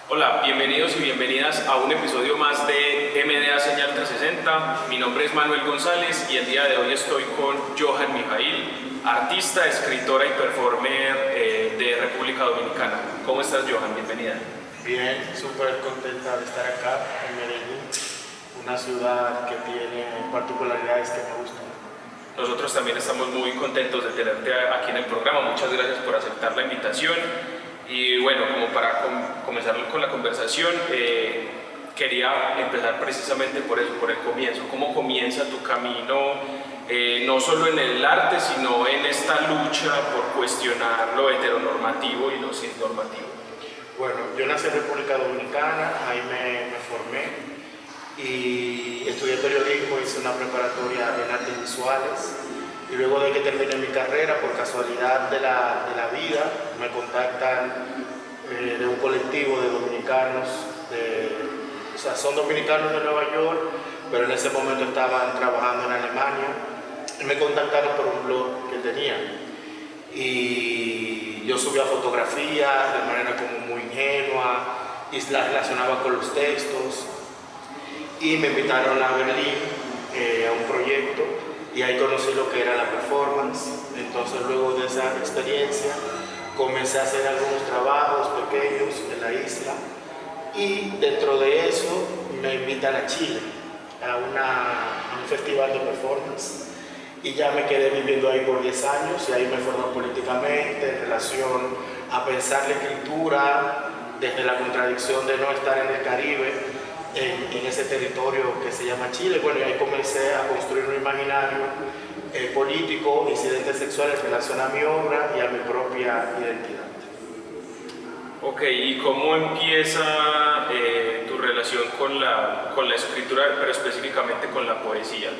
Hola, bienvenidos y bienvenidas a un episodio más de MDA Señal 360. Mi nombre es Manuel González y el día de hoy estoy con Johan Mijail, artista, escritora y performer de República Dominicana. ¿Cómo estás, Johan? Bienvenida. Bien, súper contenta de estar acá en Medellín, una ciudad que tiene particularidades que me gustan. Nosotros también estamos muy contentos de tenerte aquí en el programa. Muchas gracias por aceptar la invitación. Y bueno, como para comenzar con la conversación, quería empezar precisamente por eso, por el comienzo. ¿Cómo comienza tu camino, no solo en el arte, sino en esta lucha por cuestionar lo heteronormativo y lo cisnormativo? Bueno, yo nací en República Dominicana, ahí me formé y estudié periodismo, hice una preparatoria en artes visuales. Y luego de que terminé mi carrera, por casualidad de la vida, me contactan de un colectivo de dominicanos, o sea, son dominicanos de Nueva York, pero en ese momento estaban trabajando en Alemania, y me contactaron por un blog que tenía. Y yo subía fotografías de manera como muy ingenua, y las relacionaba con los textos, y me invitaron a Berlín a un proyecto, y ahí conocí lo que era la performance. Entonces luego de esa experiencia comencé a hacer algunos trabajos pequeños en la isla y dentro de eso me invitan a Chile a un festival de performance y ya me quedé viviendo ahí por 10 años y ahí me formé políticamente en relación a pensar la escritura desde la contradicción de no estar en el Caribe, en ese territorio que se llama Chile. Bueno, y ahí comencé a construir un imaginario político, incidentes sexuales en relación a mi obra y a mi propia identidad. Ok, ¿y cómo empieza tu relación con la escritura, pero específicamente con la poesía?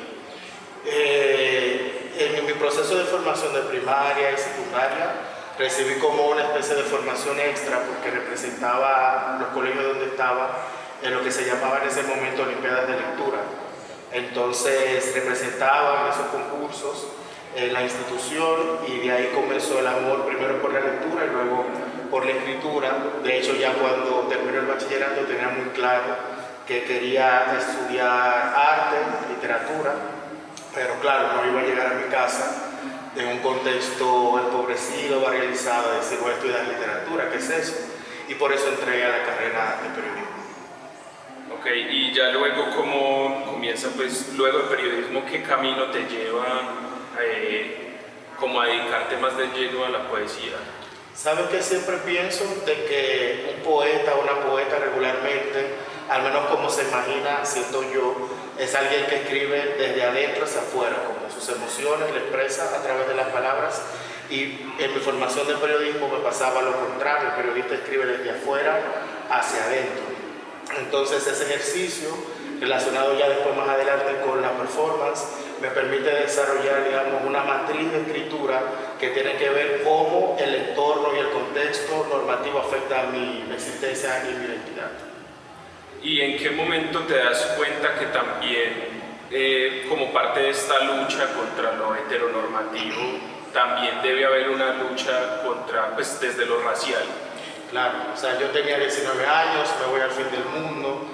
En mi proceso de formación de primaria y secundaria recibí como una especie de formación extra porque representaba los colegios donde estaba en lo que se llamaba en ese momento Olimpiadas de Lectura. Entonces representaba en esos concursos la institución y de ahí comenzó el amor primero por la lectura y luego por la escritura. De hecho, ya cuando terminé el bachillerato tenía muy claro que quería estudiar arte, literatura, pero claro, no iba a llegar a mi casa en un contexto empobrecido, barrializado, de decir voy a estudiar literatura, ¿qué es eso? Y por eso entré a la carrera de periodismo. Ok, y ya luego, ¿cómo comienza, pues, luego el periodismo, qué camino te lleva como a dedicarte más de lleno a la poesía? ¿Sabes que siempre pienso de que un poeta o una poeta regularmente, al menos como se imagina, siento yo, es alguien que escribe desde adentro hacia afuera, como sus emociones le expresa a través de las palabras? Y en mi formación de periodismo me pasaba lo contrario, el periodista escribe desde afuera hacia adentro. Entonces ese ejercicio, relacionado ya después más adelante con la performance, me permite desarrollar, digamos, una matriz de escritura que tiene que ver cómo el entorno y el contexto normativo afecta a mi existencia y mi identidad. ¿Y en qué momento te das cuenta que también, como parte de esta lucha contra lo heteronormativo, también debe haber una lucha contra, pues, desde lo racial? Claro, o sea, yo tenía 19 años, me voy al fin del mundo.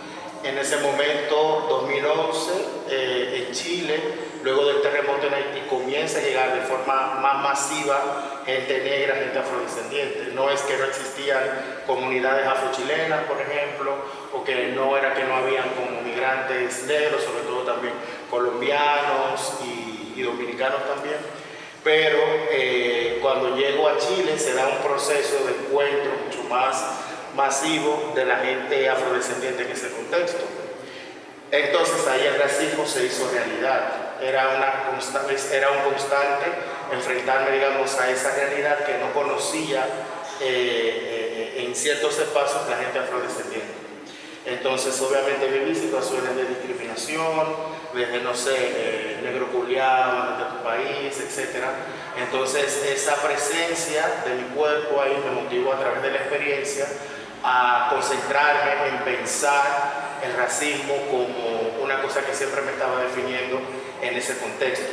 En ese momento, 2011, en Chile, luego del terremoto en Haití, comienza a llegar de forma más masiva gente negra, gente afrodescendiente. No es que no existían comunidades afrochilenas, por ejemplo, o que no era que no habían como migrantes negros, sobre todo también colombianos y dominicanos también. Pero cuando llego a Chile se da un proceso de encuentro mucho más masivo de la gente afrodescendiente en ese contexto. Entonces ahí el racismo se hizo realidad. Era un constante enfrentarme, digamos, a esa realidad que no conocía en ciertos espacios la gente afrodescendiente. Entonces, obviamente viví situaciones de discriminación, desde, no sé, negro culiado, de tu país, etc. Entonces, esa presencia de mi cuerpo ahí me motivó a través de la experiencia a concentrarme en pensar el racismo como una cosa que siempre me estaba definiendo en ese contexto.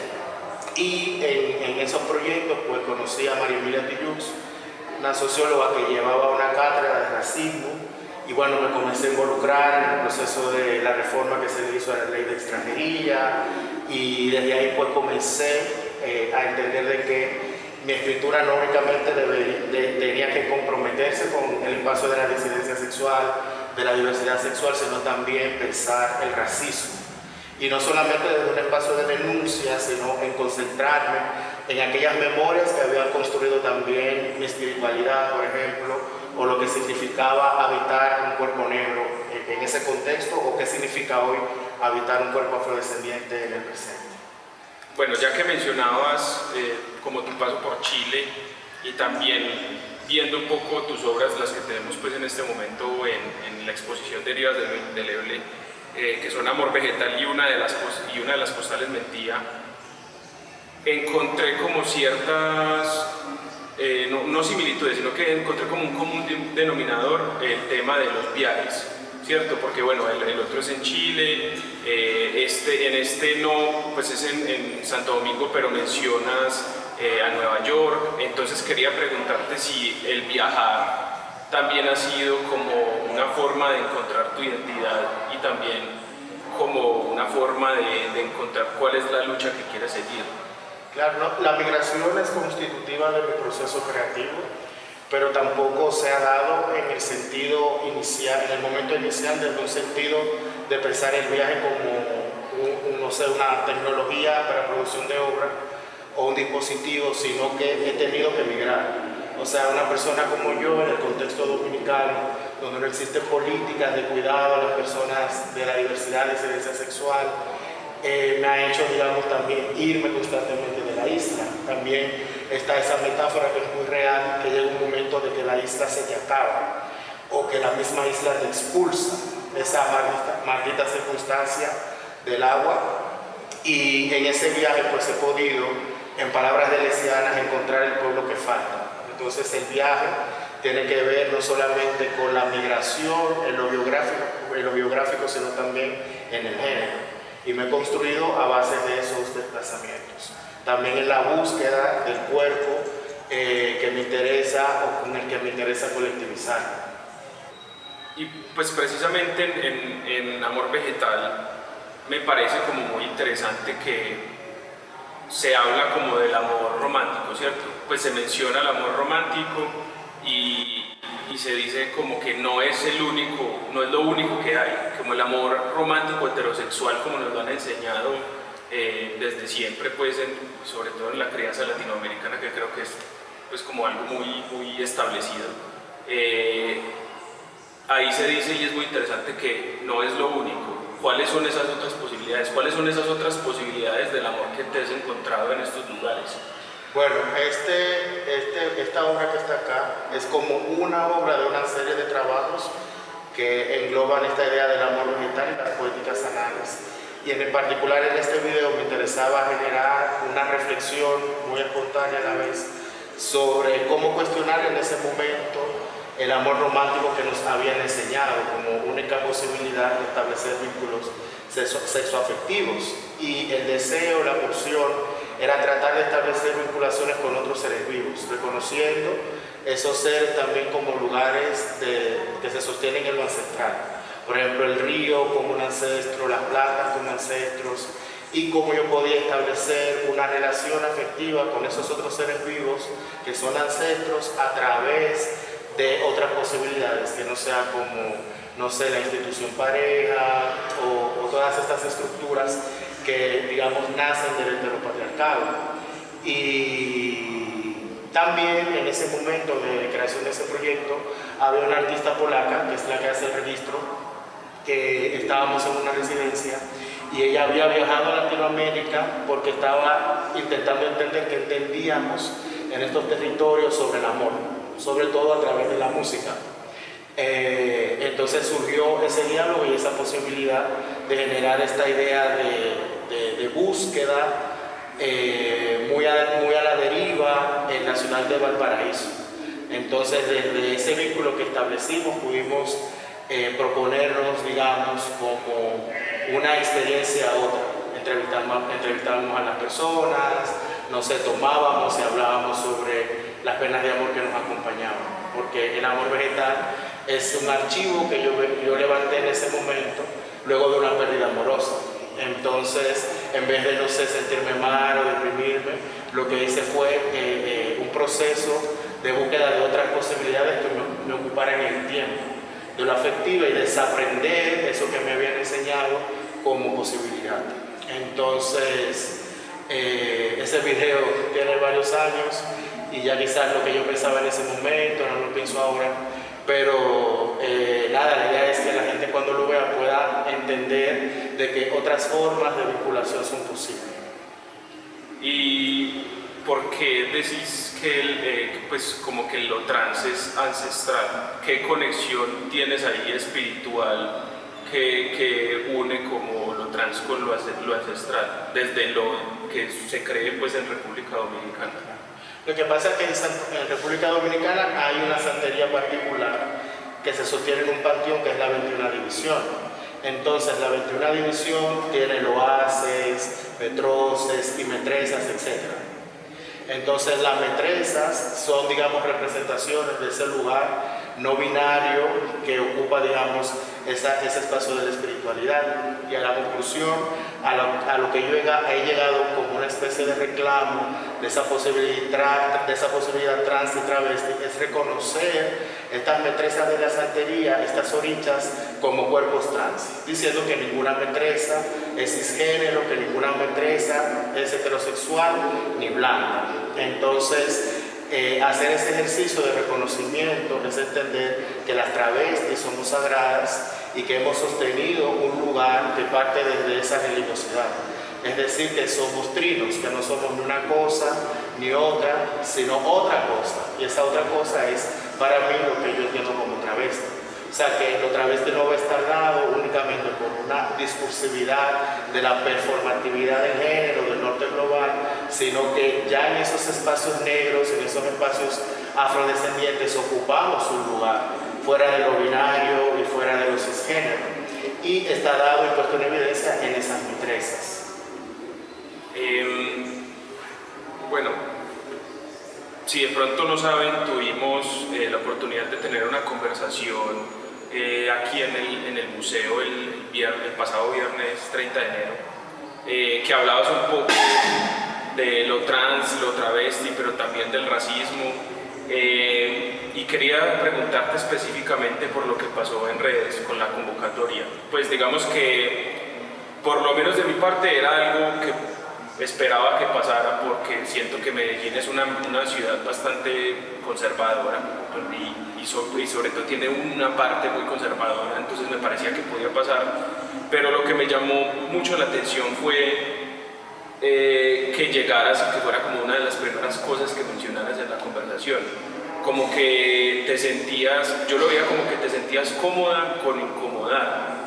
Y en esos proyectos, pues conocí a María Emilia Tijoux, una socióloga que llevaba una cátedra de racismo y bueno, me comencé a involucrar en el proceso de la reforma que se le hizo a la ley de extranjería, y desde ahí pues comencé a entender de que mi escritura no únicamente tenía que comprometerse con el espacio de la disidencia sexual, de la diversidad sexual, sino también pensar el racismo. Y no solamente desde un espacio de denuncia, sino en concentrarme en aquellas memorias que habían construido también mi espiritualidad, por ejemplo, o lo que significaba habitar un cuerpo negro en ese contexto, o qué significa hoy habitar un cuerpo afrodescendiente en el presente. Bueno, ya que mencionabas como tu paso por Chile y también viendo un poco tus obras, las que tenemos pues en este momento en la exposición de Heridas del Eble, que son Amor Vegetal y una de las postales Mentía, encontré como ciertas, no similitudes, sino que encontré como un común denominador el tema de los viajes, ¿cierto? Porque bueno, el otro es en Chile, en este no, pues es en Santo Domingo, pero mencionas a Nueva York. Entonces quería preguntarte si el viajar también ha sido como una forma de encontrar tu identidad y también como una forma de encontrar cuál es la lucha que quieres seguir. Claro, ¿no? La migración es constitutiva de mi proceso creativo, pero tampoco se ha dado en el sentido inicial, en el momento inicial, desde un sentido de pensar el viaje como no sé, una tecnología para producción de obra o un dispositivo, sino que he tenido que migrar. O sea, una persona como yo en el contexto dominicano, donde no existen políticas de cuidado a las personas de la diversidad y disidencia sexual, me ha hecho, digamos, también irme constantemente de la isla. También está esa metáfora que es muy real, que llega un momento de que la isla se te acaba o que la misma isla te expulsa, esa maldita circunstancia del agua. Y en ese viaje pues he podido, en palabras de Lesianas, encontrar el pueblo que falta. Entonces el viaje tiene que ver no solamente con la migración en lo biográfico, sino también en el género. Y me he construido a base de esos desplazamientos. También en la búsqueda del cuerpo que me interesa o con el que me interesa colectivizar. Y pues precisamente en Amor Vegetal me parece como muy interesante que se habla como del amor romántico, ¿cierto? Pues se menciona el amor romántico y se dice como que no es lo único que hay, como el amor romántico heterosexual, como nos lo han enseñado desde siempre, pues sobre todo en la crianza latinoamericana, que creo que es pues como algo muy establecido. Ahí se dice, y es muy interesante, que no es lo único. ¿Cuáles son esas otras posibilidades? ¿Cuáles son esas otras posibilidades del amor que te has encontrado en estos lugares? Bueno, esta obra que está acá es como una obra de una serie de trabajos que engloban esta idea del amor vegetal y las poéticas anales. Y en particular en este video me interesaba generar una reflexión muy espontánea a la vez sobre cómo cuestionar en ese momento el amor romántico que nos habían enseñado como única posibilidad de establecer vínculos sexoafectivos. Y el deseo, la pulsión, era tratar de establecer vinculaciones con otros seres vivos, reconociendo esos seres también como lugares que se sostienen en lo ancestral. Por ejemplo, el río como un ancestro, las plantas como ancestros, y cómo yo podía establecer una relación afectiva con esos otros seres vivos que son ancestros a través de otras posibilidades, que no sea como, no sé, la institución pareja o todas estas estructuras que, digamos, nacen del heteropatriarcado. Y también en ese momento de creación de ese proyecto había una artista polaca, que es la que hace el registro, que estábamos en una residencia y ella había viajado a Latinoamérica porque estaba intentando entender qué entendíamos en estos territorios sobre el amor, sobre todo a través de la música. Entonces surgió ese diálogo y esa posibilidad de generar esta idea de búsqueda muy a la deriva en la ciudad de Valparaíso. Entonces desde ese vínculo que establecimos pudimos proponernos, digamos, como una experiencia a otra. Entrevistábamos a las personas, no sé, tomábamos y hablábamos sobre las penas de amor que nos acompañaban, porque el amor vegetal es un archivo que yo levanté en ese momento luego de una pérdida amorosa. Entonces, en vez de, no sé, sentirme mal o deprimirme, lo que hice fue un proceso de búsqueda de otras posibilidades que me ocuparan el tiempo, de lo afectivo y desaprender eso que me habían enseñado como posibilidad. Entonces, ese video tiene varios años y ya quizás lo que yo pensaba en ese momento no lo pienso ahora, pero nada, la idea es que la gente cuando lo vea pueda entender de que otras formas de vinculación son posibles. ¿Y por qué decís que pues como que lo trans es ancestral? ¿Qué conexión tienes ahí espiritual que une como lo trans con lo ancestral, desde lo que se cree pues en República Dominicana? Lo que pasa es que en República Dominicana hay una santería particular que se sostiene en un panteón que es la 21 División. Entonces la 21 División tiene loaces, metroses y metresas, etc. Entonces las metresas son, digamos, representaciones de ese lugar no binario que ocupa, digamos, ese espacio de la espiritualidad. Y a la conclusión, a lo que yo he llegado como una especie de reclamo de esa posibilidad trans y travesti, es reconocer estas metresas de la santería, estas orichas, como cuerpos trans, diciendo que ninguna metresa es cisgénero, que ninguna metresa es heterosexual ni blanca. Entonces, hacer ese ejercicio de reconocimiento es entender que las travestis somos sagradas y que hemos sostenido un lugar que parte desde esa religiosidad. Es decir, que somos trinos, que no somos ni una cosa ni otra, sino otra cosa. Y esa otra cosa es para mí lo que yo entiendo como travesti. O sea, que lo travesti no va a estar dado únicamente por una discursividad de la performatividad del género, del norte global, sino que ya en esos espacios negros, en esos espacios afrodescendientes, ocupamos un lugar fuera de lo binario y fuera de lo cisgénero. Y está dado y puesto en evidencia en esas metresas. Bueno, si de pronto no saben, tuvimos la oportunidad de tener una conversación aquí en el museo el pasado viernes 30 de enero, que hablabas un poco de lo trans, lo travesti, pero también del racismo, y quería preguntarte específicamente por lo que pasó en redes con la convocatoria. Pues digamos que, por lo menos de mi parte, era algo que esperaba que pasara, porque siento que Medellín es una ciudad bastante conservadora y sobre todo tiene una parte muy conservadora, entonces me parecía que podía pasar, pero lo que me llamó mucho la atención fue que llegaras y que fuera como una de las primeras cosas que mencionaras en la conversación, como que te sentías, yo lo veía como que te sentías cómoda con incomodar.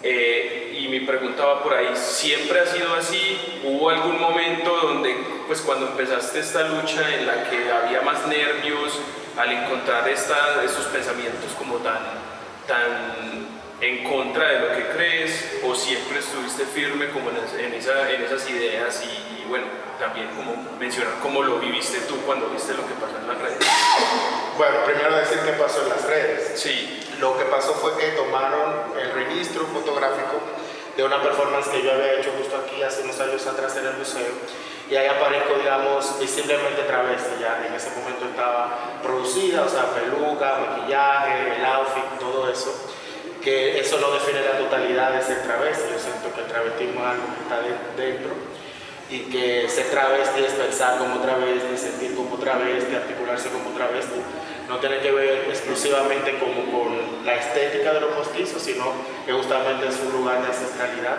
Y mi pregunta va por ahí, ¿siempre ha sido así? ¿Hubo algún momento donde, pues cuando empezaste esta lucha en la que había más nervios al encontrar estos pensamientos como tan en contra de lo que crees, o siempre estuviste firme como en esas ideas y bueno, también como mencionar cómo lo viviste tú cuando viste lo que pasó en las redes? Bueno, primero decir qué pasó en las redes. Sí. Lo que pasó fue que tomaron el registro fotográfico de una performance que yo había hecho justo aquí hace unos años atrás en el museo, y ahí aparezco, digamos, visiblemente travesti. Ya en ese momento estaba producida, o sea, peluca, maquillaje, el outfit, todo eso, que eso no define la totalidad de ser travesti. Yo siento que el travestismo es algo que está dentro, y que ser travesti es pensar como travesti, sentir como travesti, articularse como travesti. No tiene que ver exclusivamente como con la estética de los postizos, sino que justamente es un lugar de ancestralidad.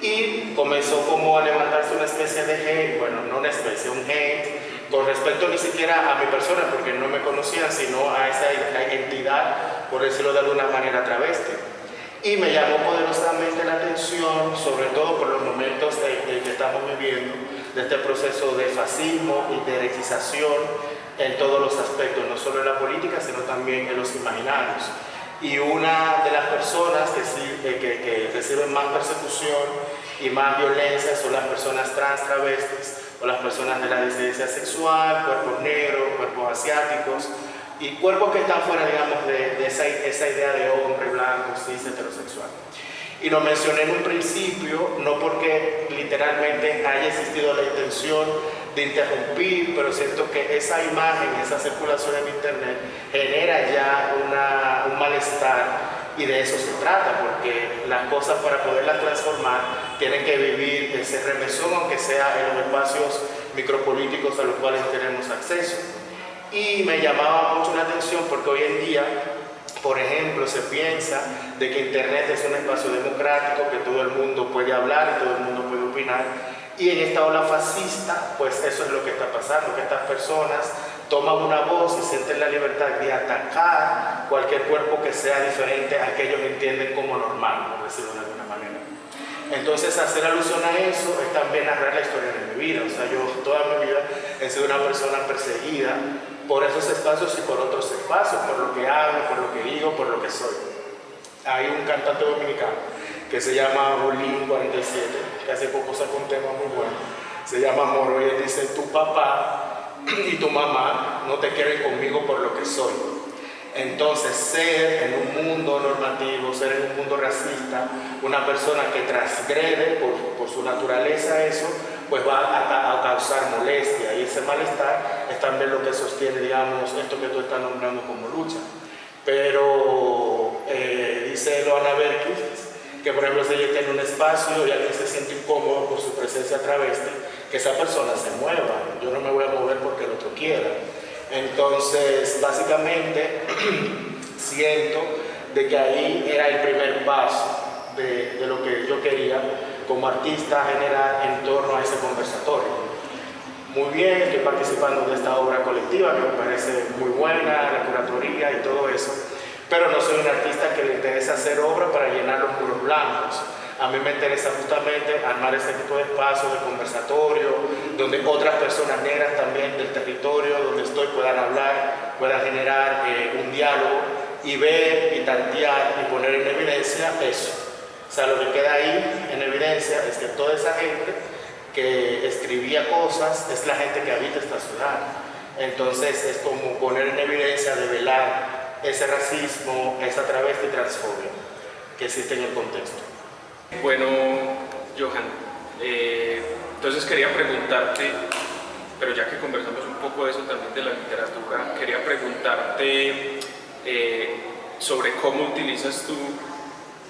Y comenzó como a levantarse una especie de hate, bueno, no una especie, un hate, con respecto ni siquiera a mi persona, porque no me conocían, sino a esa entidad, por decirlo de alguna manera, travesti. Y me llamó poderosamente la atención, sobre todo por los momentos que estamos viviendo, de este proceso de fascismo y derechización en todos los aspectos, no solo en la política, sino también en los imaginarios. Y una de las personas que reciben más persecución y más violencia son las personas trans, travestis, o las personas de la disidencia sexual, cuerpos negros, cuerpos asiáticos, y cuerpos que están fuera, digamos, de esa idea de hombre blanco, cis, heterosexual. Y lo mencioné en un principio, no porque literalmente haya existido la intención de interrumpir, pero siento que esa imagen, esa circulación en internet genera ya un malestar, y de eso se trata, porque las cosas, para poderlas transformar, tienen que vivir ese remesón, aunque sea en los espacios micropolíticos a los cuales tenemos acceso. Y me llamaba mucho la atención porque hoy en día, por ejemplo, se piensa de que internet es un espacio democrático, que todo el mundo puede hablar y todo el mundo puede opinar, y en esta ola fascista, pues eso es lo que está pasando, que estas personas toman una voz y sienten la libertad de atacar cualquier cuerpo que sea diferente al que ellos entienden como normal, por decirlo de alguna manera. Entonces, hacer alusión a eso es también narrar la historia de mi vida. O sea, yo toda mi vida he sido una persona perseguida por esos espacios y por otros espacios, por lo que hablo, por lo que digo, por lo que soy. Hay un cantante dominicano que se llama Bolín 47, que hace poco sacó un tema muy bueno, se llama Moro, y él dice: tu papá y tu mamá no te quieren conmigo por lo que soy. Entonces, ser en un mundo normativo, ser en un mundo racista, una persona que transgrede por su naturaleza eso, pues va a causar molestia, y ese malestar es también lo que sostiene, digamos, esto que tú estás nombrando como lucha. Pero dice Loana Berkis que, por ejemplo, si ella tiene un espacio y alguien se siente incómodo por su presencia travesti, que esa persona se mueva. Yo no me voy a mover porque el otro quiera. Entonces, básicamente, siento de que ahí era el primer paso de lo que yo quería como artista generar en torno a ese conversatorio. Muy bien, estoy participando de esta obra colectiva que me parece muy buena, la curatoría y todo eso, pero no soy un artista que le interesa hacer obra para llenar los muros blancos. A mí me interesa justamente armar este tipo de espacios de conversatorio, donde otras personas negras también del territorio donde estoy puedan hablar, puedan generar un diálogo y ver y tantear y poner en evidencia eso. O sea, lo que queda ahí en evidencia es que toda esa gente que escribía cosas es la gente que habita esta ciudad. Entonces es como poner en evidencia, develar ese racismo, esa travesti transfobia que existe en el contexto. Bueno, Johan, entonces quería preguntarte, pero ya que conversamos un poco de eso también de la literatura, quería preguntarte sobre cómo utilizas tú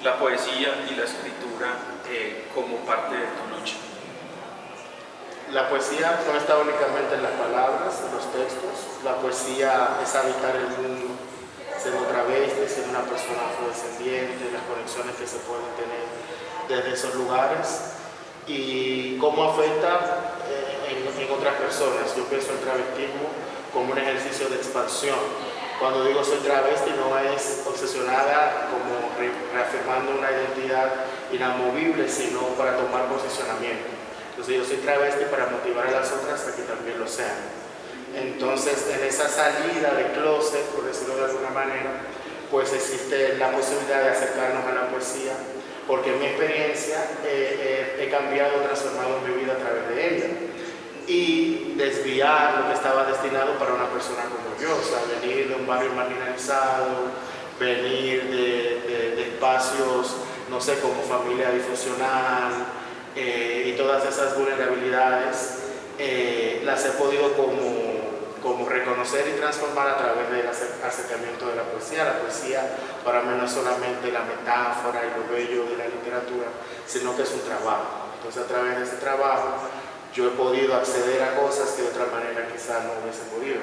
la poesía y la escritura como parte de tu lucha. La poesía no está únicamente en las palabras, en los textos. La poesía es habitar el mundo, siendo travesti, siendo una persona afrodescendiente, las conexiones que se pueden tener desde esos lugares y cómo afecta en otras personas. Yo pienso el travestismo como un ejercicio de expansión. Cuando digo soy travesti, no es obsesionada como reafirmando una identidad inamovible, sino para tomar posicionamiento. Entonces yo soy travesti para motivar a las otras a que también lo sean. Entonces, en esa salida de closet, por decirlo de alguna manera, pues existe la posibilidad de acercarnos a la poesía, porque en mi experiencia he cambiado, transformado mi vida a través de ella, y desviar lo que estaba destinado para una persona como yo, o sea, venir de un barrio marginalizado, venir de espacios, no sé, como familia disfuncional, y todas esas vulnerabilidades las he podido como reconocer y transformar a través del acercamiento de la poesía. La poesía para mí no es solamente la metáfora y lo bello de la literatura, sino que es un trabajo. Entonces, a través de ese trabajo yo he podido acceder a cosas que de otra manera quizás no hubiese podido.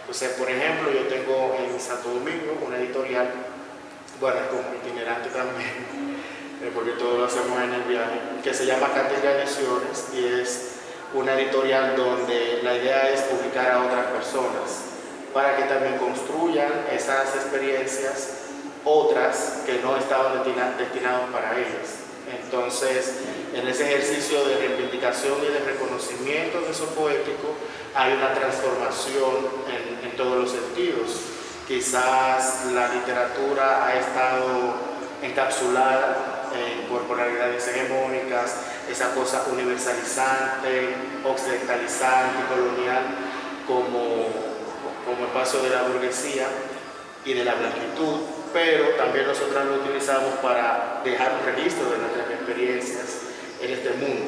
Entonces, por ejemplo, yo tengo en Santo Domingo una editorial, bueno, como itinerante también, porque todo lo hacemos en el viaje, que se llama Cátedra Ediciones, y es una editorial donde la idea es publicar a otras personas para que también construyan esas experiencias, otras que no estaban destinadas para ellas. Entonces, en ese ejercicio de reivindicación y de reconocimiento de eso poético, hay una transformación en todos los sentidos. Quizás la literatura ha estado encapsulada en corporalidades hegemónicas, esa cosa universalizante, occidentalizante, colonial, como como espacio de la burguesía y de la blanquitud, pero también nosotros lo utilizamos para dejar un registro de nuestras experiencias en este mundo,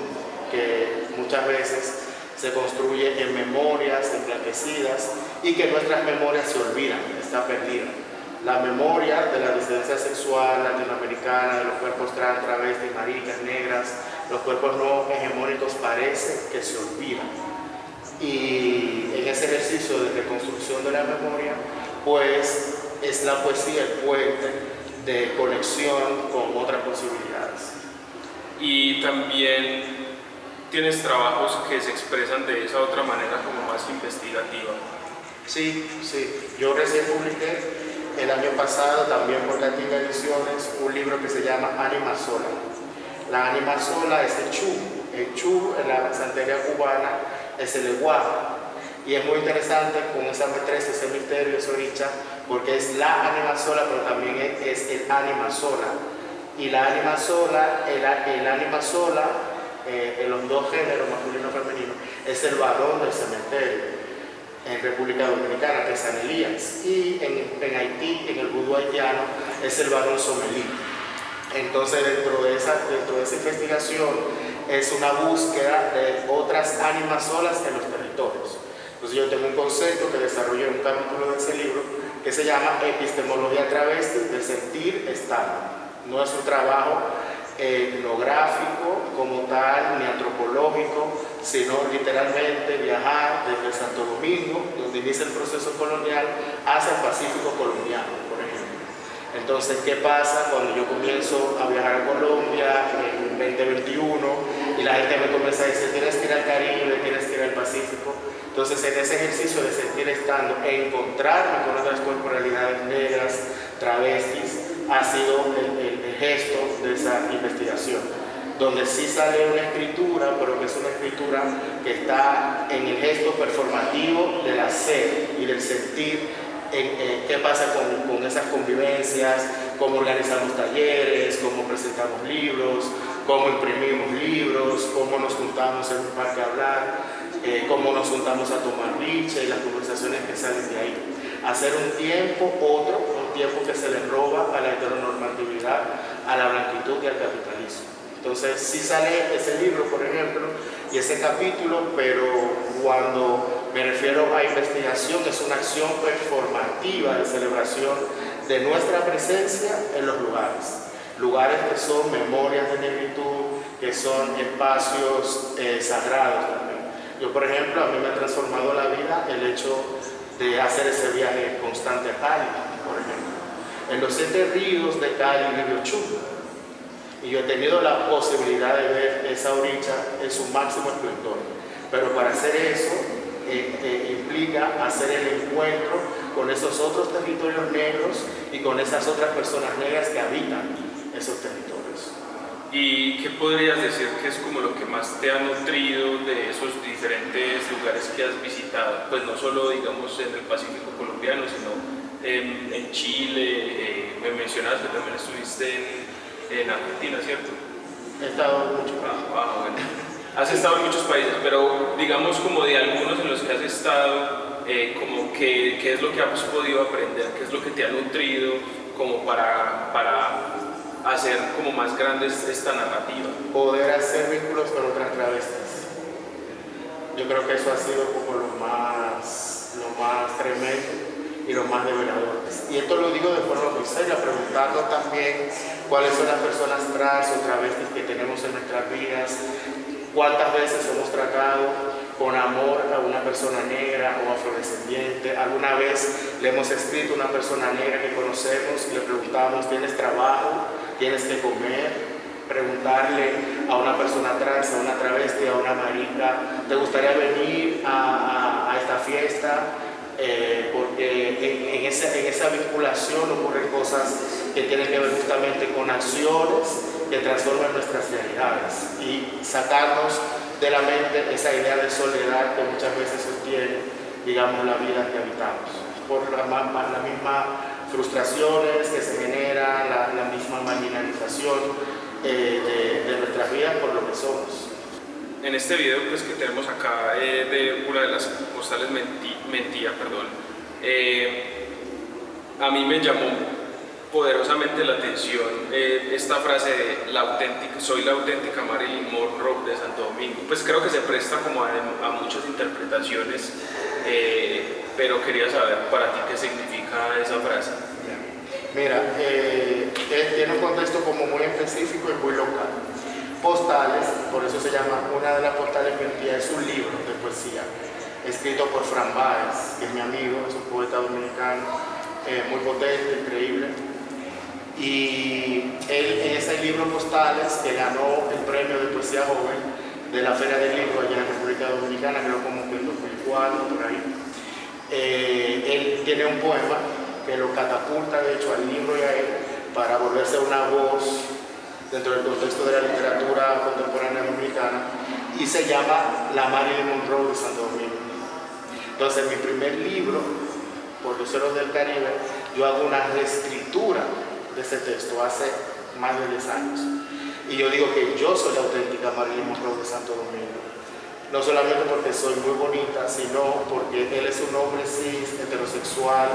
que muchas veces se construye en memorias emblanquecidas y que nuestras memorias se olvidan, está perdida. La memoria de la disidencia sexual latinoamericana, de los cuerpos trans, travestis, maricas, negras, los cuerpos no hegemónicos parece que se olvidan. Y en ese ejercicio de reconstrucción de la memoria, pues es la poesía el puente de conexión con otras posibilidades. Y también tienes trabajos que se expresan de esa otra manera como más investigativa. Sí. Yo recién publiqué el año pasado, también por Latina Ediciones, un libro que se llama Ánima Sola. La ánima sola es el chu. El chu en la santería cubana es el eguá. Y es muy interesante con esa matriz, ese misterio, esa oricha, porque es la ánima sola, pero también es el ánima sola. Y la ánima sola, el ánima sola, en los dos géneros, masculino y femenino, es el varón del cementerio. En República Dominicana, que es San Elías, y en Haití, en el vudú haitiano, es el varón somelí. Entonces, dentro de esa investigación, es una búsqueda de otras ánimas solas en los territorios. Entonces, yo tengo un concepto que desarrollé en un capítulo de ese libro que se llama Epistemología Travesti de sentir estado. No es un trabajo etnográfico como tal, ni antropológico, sino literalmente viajar desde Santo Domingo, donde inicia el proceso colonial, hacia el Pacífico colombiano, por ejemplo. Entonces, ¿qué pasa cuando yo comienzo a viajar a Colombia en 2021 y la gente me comienza a decir, tienes que ir al Caribe, tienes que ir al Pacífico? Entonces, en ese ejercicio de sentir estando e encontrarme con otras corporalidades negras, travestis, ha sido el gesto de esa investigación, donde sí sale una escritura, pero que es una escritura que está en el gesto performativo del hacer y del sentir, qué pasa con esas convivencias, cómo organizamos talleres, cómo presentamos libros, cómo imprimimos libros, cómo nos juntamos en un parque a hablar, cómo nos juntamos a tomar biche y las conversaciones que salen de ahí. Hacer un tiempo, un tiempo que se le roba a la heteronormatividad, a la blanquitud y al capitalismo. Entonces, sí sale ese libro, por ejemplo, y ese capítulo, pero cuando me refiero a investigación, es una acción performativa de celebración de nuestra presencia en los lugares. Lugares que son memorias de negritud, que son espacios sagrados también. Yo, por ejemplo, a mí me ha transformado la vida el hecho de hacer ese viaje constante a Cali, por ejemplo. En los 7 ríos de Cali vive Chu. Y yo he tenido la posibilidad de ver esa orilla en su máximo esplendor. Pero para hacer eso implica hacer el encuentro con esos otros territorios negros y con esas otras personas negras que habitan esos territorios. ¿Y qué podrías decir que es como lo que más te ha nutrido de esos diferentes lugares que has visitado? Pues no solo, digamos, en el Pacífico colombiano, sino en Chile, me mencionas que también estuviste en Argentina, ¿cierto? He estado en muchos países. Bueno. Has estado en muchos países, pero digamos como de algunos en los que has estado, como qué es lo que has podido aprender, qué es lo que te ha nutrido como para hacer como más grande esta narrativa. Poder hacer vínculos con otras travestis. Yo creo que eso ha sido como lo más tremendo y lo más develador. Y esto lo digo de forma muy seria, preguntando también cuáles son las personas trans o travestis que tenemos en nuestras vidas, cuántas veces hemos tratado con amor a una persona negra o afrodescendiente. Alguna vez le hemos escrito a una persona negra que conocemos y le preguntamos, ¿tienes trabajo? ¿Tienes que comer? Preguntarle a una persona trans, a una travesti, a una marica, ¿te gustaría venir a esta fiesta? Porque en esa vinculación ocurren cosas que tienen que ver justamente con acciones que transforman nuestras realidades y sacarnos de la mente esa idea de soledad que muchas veces sostiene, digamos, la vida que habitamos, por las mismas frustraciones que se generan, la misma marginalización de nuestras vidas por lo que somos. En este video pues, que tenemos acá de una de las postales mentía, A mí me llamó poderosamente la atención esta frase de soy la auténtica Marilyn Monroe de Santo Domingo. Pues creo que se presta como a muchas interpretaciones, pero quería saber para ti qué significa esa frase. Mira, tiene un contexto como muy específico y muy local. Postales, por eso se llama, una de las postales vertidas, es un libro de poesía escrito por Fran Báez, que es mi amigo, es un poeta dominicano muy potente, increíble. Y él en ese libro Postales, que ganó el premio de poesía joven de la Feria del Libro allá en la República Dominicana, creo como que en 2004, por ahí, él tiene un poema que lo catapulta de hecho al libro y a él para volverse una voz dentro del contexto de la literatura contemporánea dominicana, y se llama La Marilyn Monroe de Santo Domingo. Entonces, en mi primer libro, Por los Ceros del Caribe, yo hago una reescritura de ese texto hace más de 10 años. Y yo digo que yo soy la auténtica Marilyn Monroe de Santo Domingo. No solamente porque soy muy bonita, sino porque él es un hombre cis, heterosexual,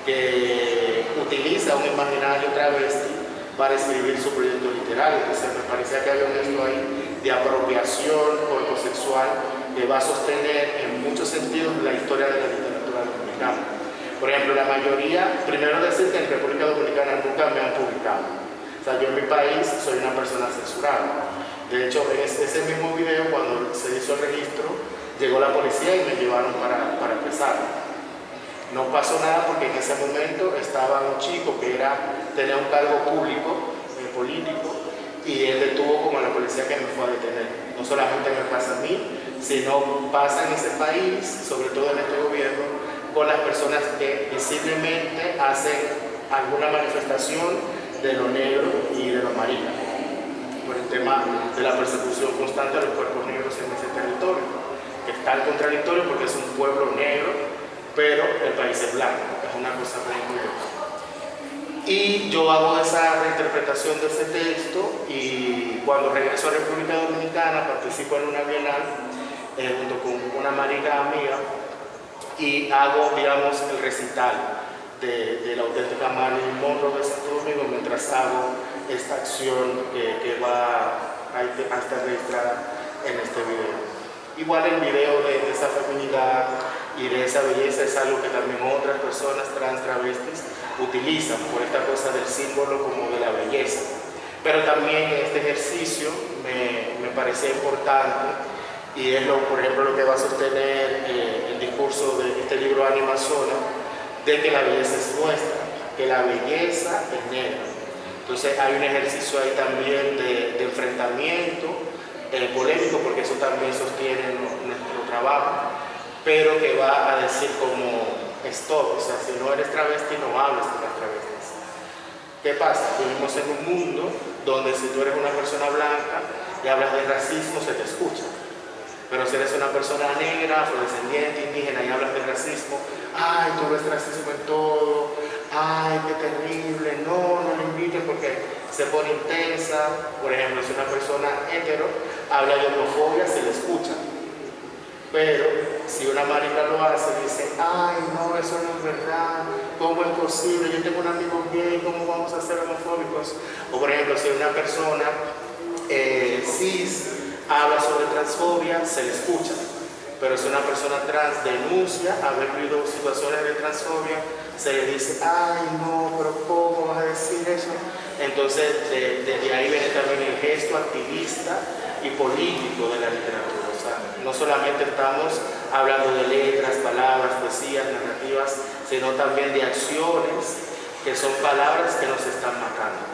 que utiliza un imaginario travesti para escribir su proyecto literario. Entonces me parecía que había un gesto ahí de apropiación corposexual que va a sostener en muchos sentidos la historia de la literatura dominicana. Por ejemplo, la mayoría, primero decir que en República Dominicana nunca me han publicado. O sea, yo en mi país soy una persona censurada. De hecho, en ese mismo video, cuando se hizo el registro, llegó la policía y me llevaron para empezar. No pasó nada porque en ese momento estaba un chico que tenía un cargo público, político, y él detuvo como a la policía que me fue a detener. No solamente me pasa a mí, sino pasa en ese país, sobre todo en este gobierno, con las personas que visiblemente hacen alguna manifestación de lo negro y de lo amarillo, por el tema de la persecución constante de los cuerpos negros en ese territorio, que es tan contradictorio porque es un pueblo negro, pero el país es blanco, es una cosa muy curiosa. Y yo hago esa reinterpretación de ese texto, y cuando regreso a República Dominicana participo en una bienal junto con una marica amiga, y hago, digamos, el recital de la auténtica Marilyn Monroe de Santo Domingo mientras hago esta acción que va a estar registrada en este video. Igual el video de esa feminidad y de esa belleza es algo que también otras personas trans, travestis utilizan por esta cosa del símbolo como de la belleza. Pero también este ejercicio me parecía importante, y es por ejemplo lo que va a sostener el discurso de este libro Ánima Sola, de que la belleza es nuestra, que la belleza es negra. Entonces hay un ejercicio ahí también de enfrentamiento polémico, porque eso también sostiene nuestro trabajo, pero que va a decir como stop, o sea, si no eres travesti no hables de las travestis. ¿Qué pasa? Vivimos en un mundo donde si tú eres una persona blanca y hablas de racismo se te escucha, pero si eres una persona negra, afrodescendiente, indígena y hablas de racismo, ay, tú ves racismo en todo, ay, qué terrible, no lo inviten porque se pone intensa. Por ejemplo, si una persona hetero habla de homofobia, se le escucha. Pero si una marica lo hace, dice, ay, no, eso no es verdad, ¿cómo es posible? Yo tengo un amigo gay, ¿cómo vamos a ser homofóbicos? O por ejemplo, si una persona cis habla sobre transfobia, se le escucha. Pero si una persona trans denuncia haber vivido situaciones de transfobia, se le dice, ay, no, pero ¿cómo vas a decir eso? Entonces, desde ahí viene también el gesto activista y político de la literatura. O sea, no solamente estamos hablando de letras, palabras, poesías, narrativas, sino también de acciones que son palabras que nos están matando.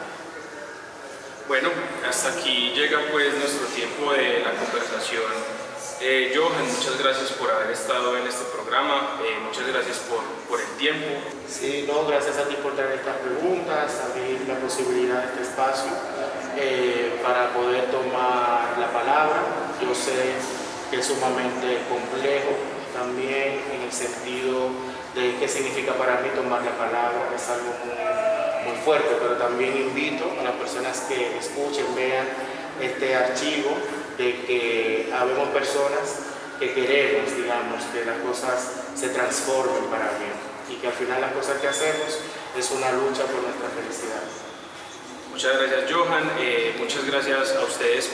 Bueno, hasta aquí llega pues nuestro tiempo de la conversación. Johan, muchas gracias por haber estado en este programa, muchas gracias por el tiempo. Sí, no, gracias a ti por traer estas preguntas, abrir la posibilidad de este espacio para poder tomar la palabra. Yo sé que es sumamente complejo también en el sentido de qué significa para mí tomar la palabra, es algo muy fuerte, pero también invito a las personas que escuchen, vean este archivo, de que habemos personas que queremos, digamos, que las cosas se transformen para bien. y que al final las cosas que hacemos es una lucha por nuestra felicidad. Muchas gracias, Johan. Muchas gracias a ustedes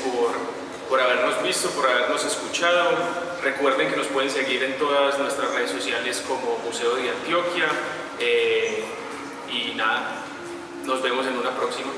por habernos visto, por habernos escuchado. Recuerden que nos pueden seguir en todas nuestras redes sociales como Museo de Antioquia. Y nada, nos vemos en una próxima.